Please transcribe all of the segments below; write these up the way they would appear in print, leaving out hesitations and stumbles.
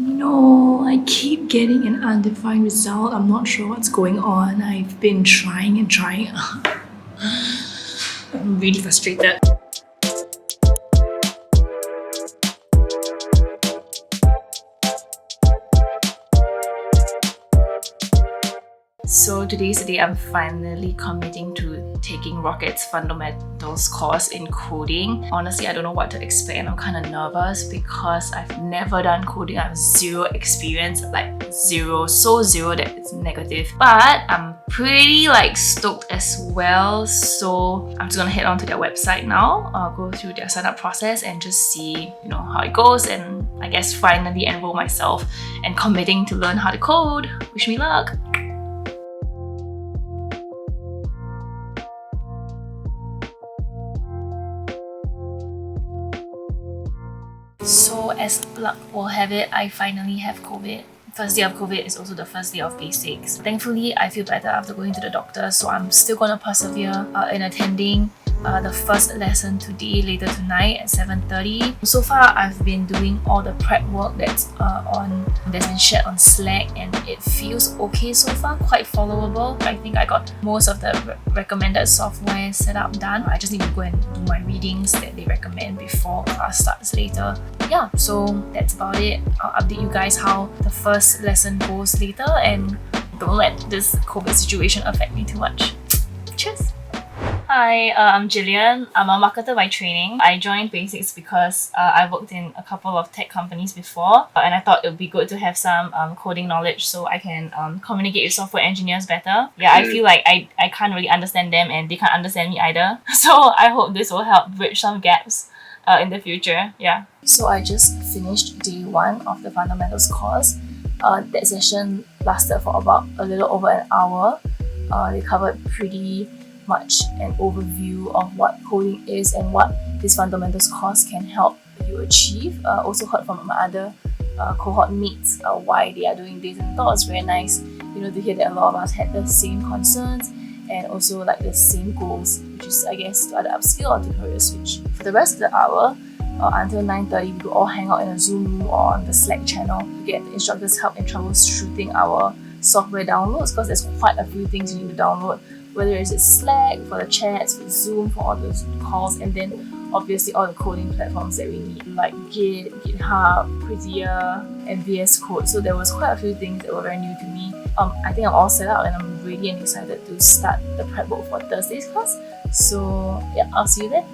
No, I keep getting an undefined result. I'm not sure what's going on. I've been trying and trying. I'm really frustrated. So today's the day I'm finally committing to taking Rocket's fundamentals course in coding. Honestly, I don't know what to expect and I'm kind of nervous because I've never done coding. I have zero experience, like zero, so zero that it's negative. But I'm pretty stoked as well. So I'm just gonna head on to their website now. I'll go through their sign up process and just see, how it goes, and I guess finally enroll myself and committing to learn how to code. Wish me luck. So as luck will have it, I finally have COVID. First day of COVID is also the first day of basics. Thankfully, I feel better after going to the doctor, so I'm still gonna persevere in attending the first lesson today, later tonight at 7:30. So far, I've been doing all the prep work that's been shared on Slack, and it feels okay so far, quite followable. I think I got most of the recommended software set up done. I just need to go and do my readings that they recommend before class starts later. Yeah, so that's about it. I'll update you guys how the first lesson goes later, and don't let this COVID situation affect me too much. Cheers! Hi, I'm Jillian. I'm a marketer by training. I joined Basics because I worked in a couple of tech companies before, and I thought it would be good to have some coding knowledge so I can communicate with software engineers better. Yeah, I feel like I can't really understand them and they can't understand me either. So I hope this will help bridge some gaps in the future. Yeah. So I just finished day 1 of the fundamentals course. That session lasted for about a little over an hour. They covered pretty much an overview of what coding is and what this fundamentals course can help you achieve. Also heard from my other cohort mates why they are doing this, and I thought it was very nice, to hear that a lot of us had the same concerns and also the same goals, which is, I guess, to either upskill or to career switch. For the rest of the hour, until 9:30, we could all hang out in a Zoom room or on the Slack channel to get the instructors help in troubleshooting our software downloads, because there's quite a few things you need to download, whether it's Slack for the chats, for Zoom for all those calls, and then obviously all the coding platforms that we need, like Git, GitHub, Prettier, and VS Code. So there was quite a few things that were very new to me. I think I'm all set up and I'm really excited to start the prep work for Thursday's class. So yeah, I'll see you then.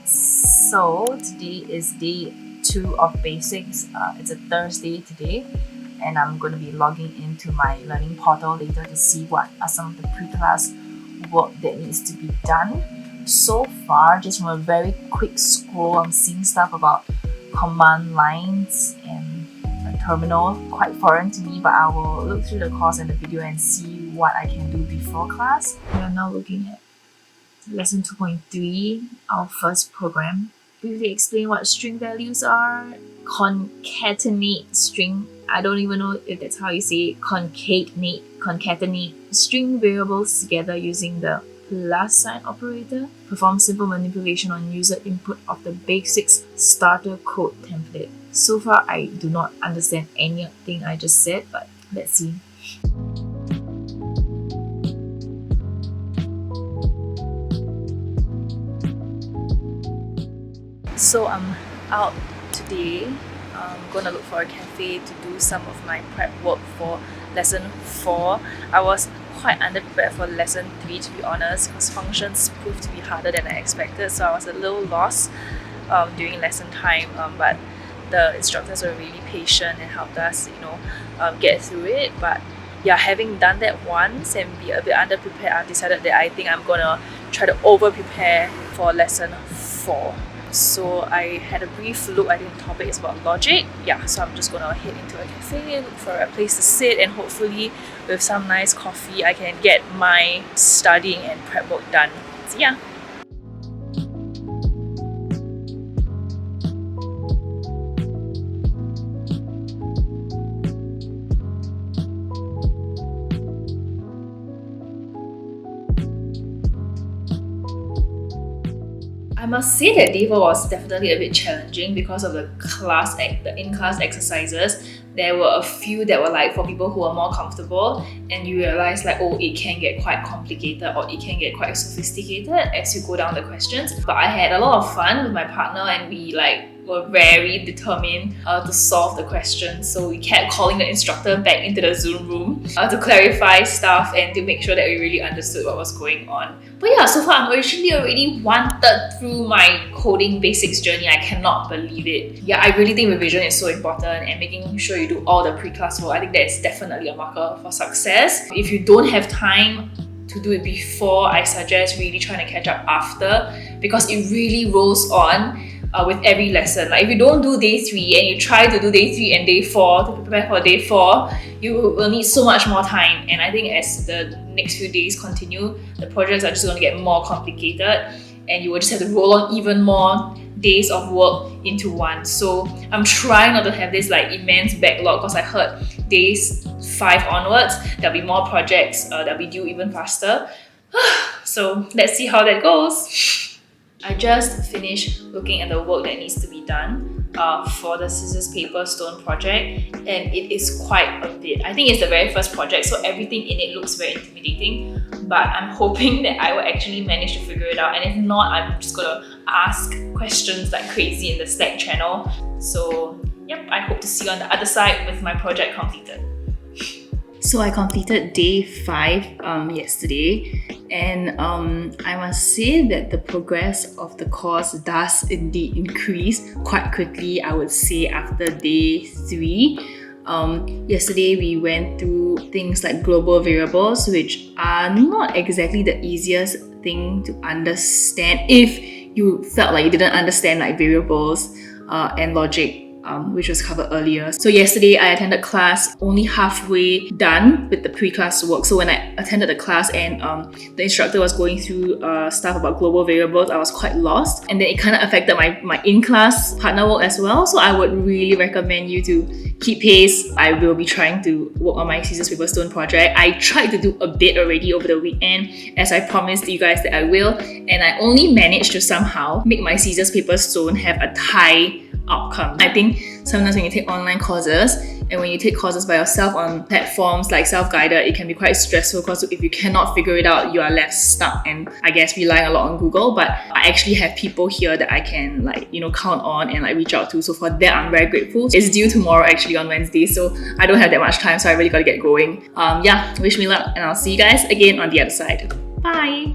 So today is day 2 of basics. It's a Thursday today, and I'm going to be logging into my learning portal later to see what are some of the pre-class work that needs to be done. So far, just from a very quick scroll, I'm seeing stuff about command lines and a terminal, quite foreign to me, but I will look through the course and the video and see what I can do before class. We are now looking at lesson 2.3, our first program. Briefly explain what string values are, concatenate string, I don't even know if that's how you say it, concatenate string variables together using the plus sign operator, perform simple manipulation on user input of the basics starter code template. So far, I do not understand anything I just said, but let's see. So I'm out today. I'm gonna look for a cafe to do some of my prep work for lesson 4. I was quite underprepared for lesson 3, to be honest, because functions proved to be harder than I expected, so I was a little lost during lesson time, but the instructors were really patient and helped us get through it. But yeah, having done that once and be a bit underprepared, I've decided that I think I'm gonna try to over prepare for lesson 4. So I had a brief look. I think the topic is about logic. Yeah, so I'm just gonna head into a cafe, look for a place to sit, and hopefully with some nice coffee I can get my studying and prep work done. So yeah. I must say that day 4 was definitely a bit challenging because of the in-class exercises there were a few that were like for people who are more comfortable, and you realize like, oh, it can get quite complicated or it can get quite sophisticated as you go down the questions. But I had a lot of fun with my partner, and we were very determined to solve the questions. So we kept calling the instructor back into the Zoom room to clarify stuff and to make sure that we really understood what was going on. But yeah, so far I'm originally already 1/3 through my coding basics journey. I cannot believe it. Yeah, I really think revision is so important, and making sure you do all the pre-class work. I think that's definitely a marker for success. If you don't have time to do it before, I suggest really trying to catch up after, because it really rolls on with every lesson. Like if you don't do day 3 and you try to do day 3 and day 4 to prepare for day 4, you will need so much more time. And I think as the next few days continue, the projects are just going to get more complicated, and you will just have to roll on even more days of work into one. So I'm trying not to have this immense backlog, because I heard days 5 onwards there'll be more projects that'll be due even faster. So let's see how that goes. I just finished looking at the work that needs to be done for the scissors, paper, stone project, and it is quite a bit. I think it's the very first project, so everything in it looks very intimidating, but I'm hoping that I will actually manage to figure it out, and if not, I'm just gonna ask questions like crazy in the Slack channel. So yep, I hope to see you on the other side with my project completed. So I completed day 5 yesterday, and I must say that the progress of the course does indeed increase quite quickly, I would say, after day 3. Yesterday we went through things like global variables, which are not exactly the easiest thing to understand if you felt like you didn't understand variables and logic, which was covered earlier. So yesterday I attended class only halfway done with the pre-class work. So when I attended the class and the instructor was going through stuff about global variables, I was quite lost, and then it kind of affected my in-class partner work as well. So I would really recommend you to keep pace. I will be trying to work on my scissors, paper, stone project. I tried to do a bit already over the weekend, as I promised you guys that I will, and I only managed to somehow make my scissors, paper, stone have a tie outcome. I think sometimes when you take online courses and when you take courses by yourself on platforms like self-guided, it can be quite stressful, because if you cannot figure it out, you are left stuck and I guess relying a lot on Google. But I actually have people here that I can count on and reach out to. So for that, I'm very grateful. It's due tomorrow actually, on Wednesday, so I don't have that much time, so I really gotta get going. Wish me luck, and I'll see you guys again on the other side. Bye!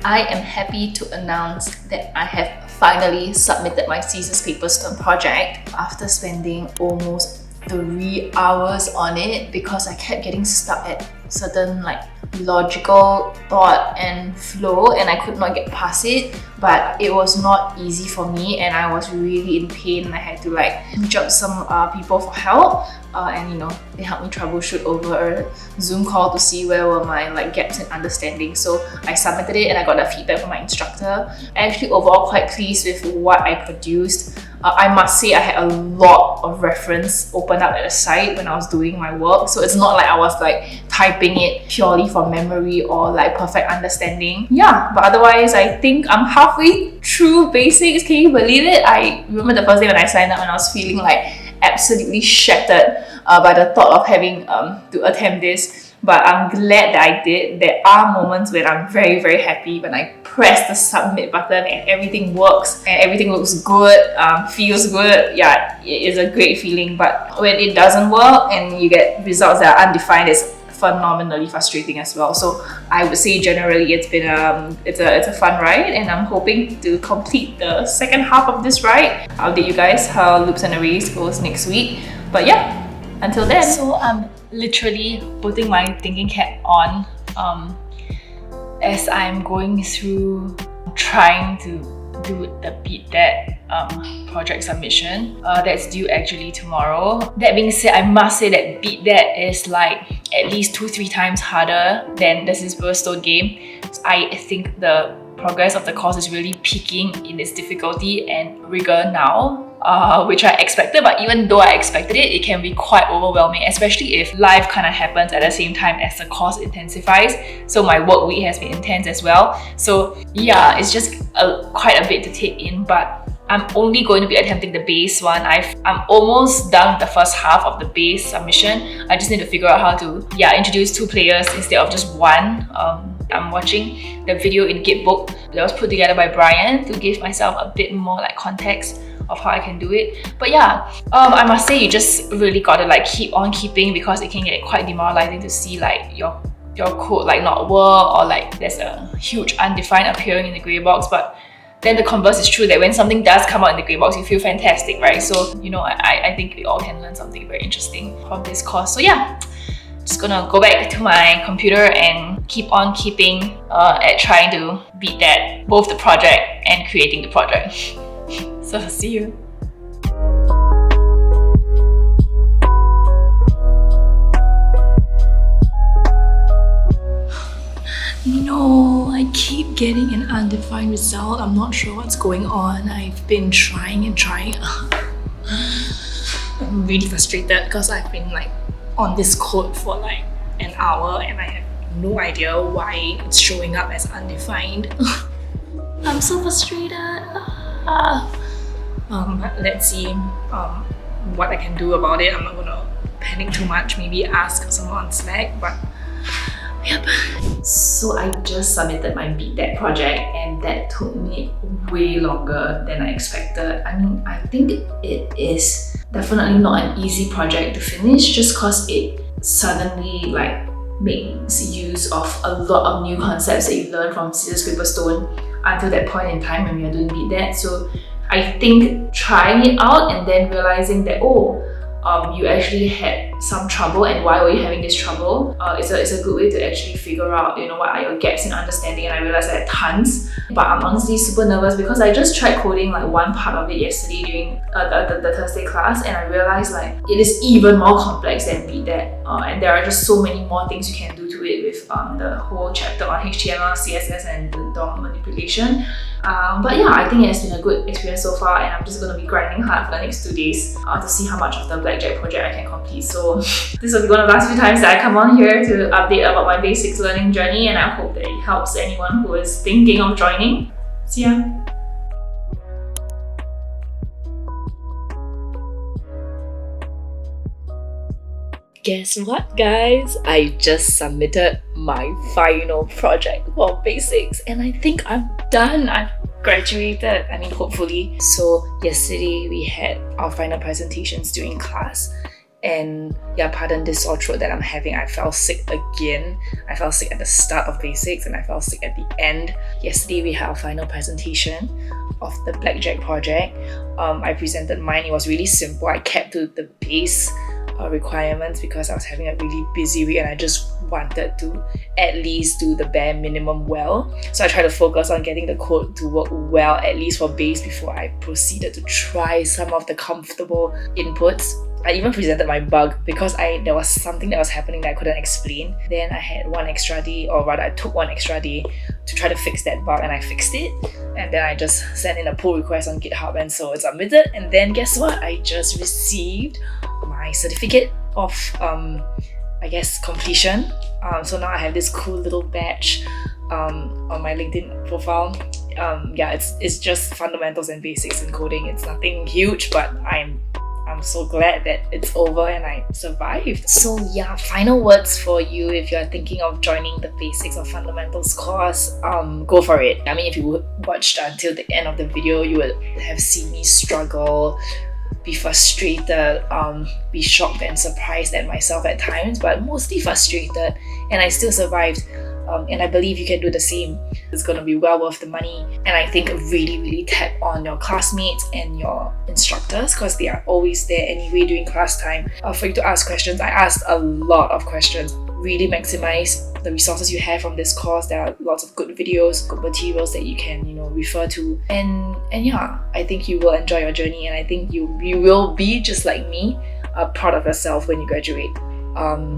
I am happy to announce that I have finally submitted my scissors, paper, stone project after spending almost 3 hours on it, because I kept getting stuck at certain logical thought and flow, and I could not get past it. But it was not easy for me, and I was really in pain, and I had to reach out to some people for help, and they helped me troubleshoot over a Zoom call to see where were my gaps in understanding. So I submitted it and I got the feedback from my instructor. I'm actually overall quite pleased with what I produced. I must say I had a lot of reference opened up at the site when I was doing my work, so it's not like I was typing it purely from memory or perfect understanding. Yeah, but otherwise I think I'm halfway through basics. Can you believe it? I remember the first day when I signed up and I was feeling absolutely shattered by the thought of having to attempt this. But I'm glad that I did. There are moments when I'm very, very happy when I press the submit button and everything works and everything looks good, feels good. Yeah, it is a great feeling. But when it doesn't work and you get results that are undefined, it's phenomenally frustrating as well. So I would say generally it's been it's a fun ride, and I'm hoping to complete the second half of this ride. I'll update you guys how Loops and Arrays goes next week. But yeah, until then. So I'm literally putting my thinking cap on as I'm going through trying to do the Beat That project submission. That's due actually tomorrow. That being said, I must say that Beat That is at least 2-3 times harder than the Scissors, Stone game. So I think the progress of the course is really peaking in its difficulty and rigor now. which I expected, but even though I expected it, it can be quite overwhelming, especially if life kind of happens at the same time as the course intensifies. So my work week has been intense as well. So yeah, it's just quite a bit to take in, but I'm only going to be attempting the base one. I'm almost done with the first half of the base submission. I just need to figure out how to introduce 2 players instead of just one. I'm watching the video in Gitbook that was put together by Brian to give myself a bit more like context of how I can do it. But yeah, I must say you just really gotta like keep on keeping, because it can get quite demoralizing to see like your code like not work, or like there's a huge undefined appearing in the grey box. But then the converse is true, that when something does come out in the grey box, you feel fantastic, right? So I think we all can learn something very interesting from this course. So yeah, just gonna go back to my computer and keep on keeping at trying to beat that, both the project and creating the project. So see you. No, I keep getting an undefined result. I'm not sure what's going on. I've been trying and trying. I'm really frustrated because I've been like on this code for like an hour and I have no idea why it's showing up as undefined. I'm so frustrated. Let's see what I can do about it. I'm not gonna panic too much, maybe ask someone on Slack, but yep. So I just submitted my Beat That project and that took me way longer than I expected. I mean, I think it is definitely not an easy project to finish, just cause it suddenly like makes use of a lot of new concepts that you learned from Scissors Paper Stone until that point in time when we are doing Beat That. So I think trying it out and then realizing that you actually had some trouble, and why were you having this trouble? It's a good way to actually figure out, what are your gaps in understanding. And I realized I had tons, but I'm honestly super nervous because I just tried coding like one part of it yesterday during the Thursday class, and I realized like it is even more complex than Beat That, and there are just so many more things you can do to it with the whole chapter on HTML, CSS, and the DOM manipulation. But yeah, I think it has been a good experience so far, and I'm just going to be grinding hard for the next 2 days to see how much of the Blackjack project I can complete. So this will be one of the last few times that I come on here to update about my basics learning journey, and I hope that it helps anyone who is thinking of joining. See ya! Guess what, guys? I just submitted my final project for basics and I think I'm done. I've graduated. I mean, hopefully. So yesterday we had our final presentations during class, and yeah, pardon this sore throat that I'm having. I fell sick again. I fell sick at the start of basics and I fell sick at the end. Yesterday we had our final presentation of the Blackjack project. I presented mine. It was really simple. I kept to the base requirements because I was having a really busy week and I just wanted to at least do the bare minimum well. So I tried to focus on getting the code to work well, at least for base, before I proceeded to try some of the comfortable inputs. I even presented my bug because there was something that was happening that I couldn't explain. Then I had one extra day, or rather I took one extra day to try to fix that bug, and I fixed it. And then I just sent in a pull request on GitHub, and so it's submitted. And then guess what? I just received my certificate of completion. So now I have this cool little badge on my LinkedIn profile. It's just fundamentals and basics in coding. It's nothing huge, but I'm so glad that it's over and I survived. So yeah, final words for you if you're thinking of joining the basics or fundamentals course. Go for it. I mean, if you watched until the end of the video, you would have seen me struggle, be frustrated, be shocked and surprised at myself at times, but mostly frustrated, and I still survived. And I believe you can do the same. It's going to be well worth the money, and I think really tap on your classmates and your instructors, because they are always there anyway during class time for you to ask questions. I asked a lot of questions. Really maximize the resources you have from this course. There are lots of good videos, good materials that you can refer to, and yeah, I think you will enjoy your journey, and I think you will be just like me, proud of yourself when you graduate.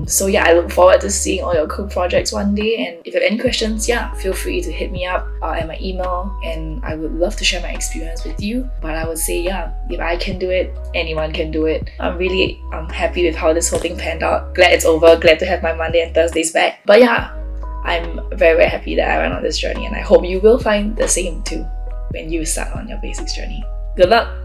So yeah, I look forward to seeing all your cool projects one day, and if you have any questions, yeah, feel free to hit me up at my email, and I would love to share my experience with you. But I would say, yeah, if I can do it, anyone can do it. I'm really happy with how this whole thing panned out. Glad it's over, glad to have my Monday and Thursdays back. But yeah, I'm very, very happy that I went on this journey, and I hope you will find the same too when you start on your basics journey. Good luck!